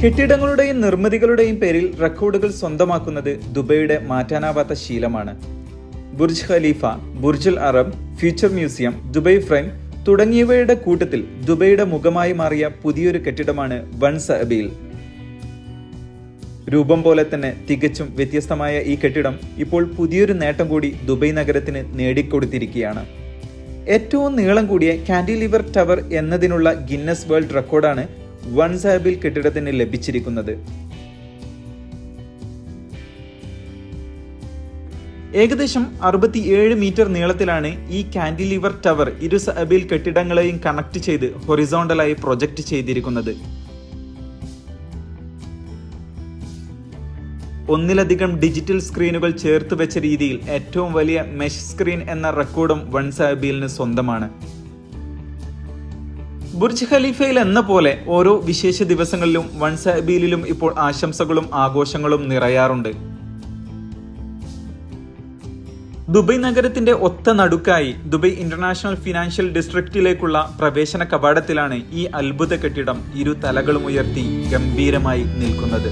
കെട്ടിടങ്ങളുടെയും നിർമ്മിതികളുടെയും പേരിൽ റെക്കോർഡുകൾ സ്വന്തമാക്കുന്നത് ദുബൈയുടെ മാറ്റാനാവാത്ത ശീലമാണ്. Burj Khalifa, Burj al Arab, Future Museum, Dubai Frame തുടങ്ങിയവയുടെ കൂട്ടത്തിൽ ദുബൈയുടെ മുഖമായി മാറിയ പുതിയൊരു കെട്ടിടമാണ് വൺ സഅബീൽ. രൂപം പോലെ തന്നെ തികച്ചും വ്യത്യസ്തമായ ഈ കെട്ടിടം ഇപ്പോൾ പുതിയൊരു നേട്ടം കൂടി ദുബൈ നഗരത്തിന് നേടിക്കൊടുത്തിരിക്കുകയാണ്. ഏറ്റവും നീളം കൂടിയ കാൻഡിലിവർ ടവർ എന്നതിനുള്ള ഗിന്നസ് വേൾഡ് റെക്കോർഡാണ് വൺ സഅബീൽ കെട്ടിടത്തിന് ലഭിച്ചിരിക്കുന്നത്. ഏകദേശം 67 മീറ്റർ നീളത്തിലാണ് ഈ കാൻഡിലിവർ ടവർ ഇരു സഅബീൽ കെട്ടിടങ്ങളെയും കണക്ട് ചെയ്ത് ഹൊറിസോണ്ടലായി പ്രൊജക്ട് ചെയ്തിരിക്കുന്നത്. ഒന്നിലധികം ഡിജിറ്റൽ സ്ക്രീനുകൾ ചേർത്ത് വെച്ച രീതിയിൽ ഏറ്റവും വലിയ മെഷ് സ്ക്രീൻ എന്ന റെക്കോർഡും വൺ സഅബീലിന് സ്വന്തമാണ്. ബുർജ് ഖലീഫയിൽ എന്ന പോലെ ഓരോ വിശേഷ ദിവസങ്ങളിലും വൺ സഅബീലിലും ഇപ്പോൾ ആശംസകളും ആഘോഷങ്ങളും നിറയാറുണ്ട്. ദുബൈ നഗരത്തിന്റെ ഒത്ത നടുക്കായി ദുബൈ ഇന്റർനാഷണൽ ഫിനാൻഷ്യൽ ഡിസ്ട്രിക്റ്റിലേക്കുള്ള പ്രവേശന കവാടത്തിലാണ് ഈ അത്ഭുത കെട്ടിടം ഇരു തലകളും ഉയർത്തി ഗംഭീരമായി നിൽക്കുന്നത്.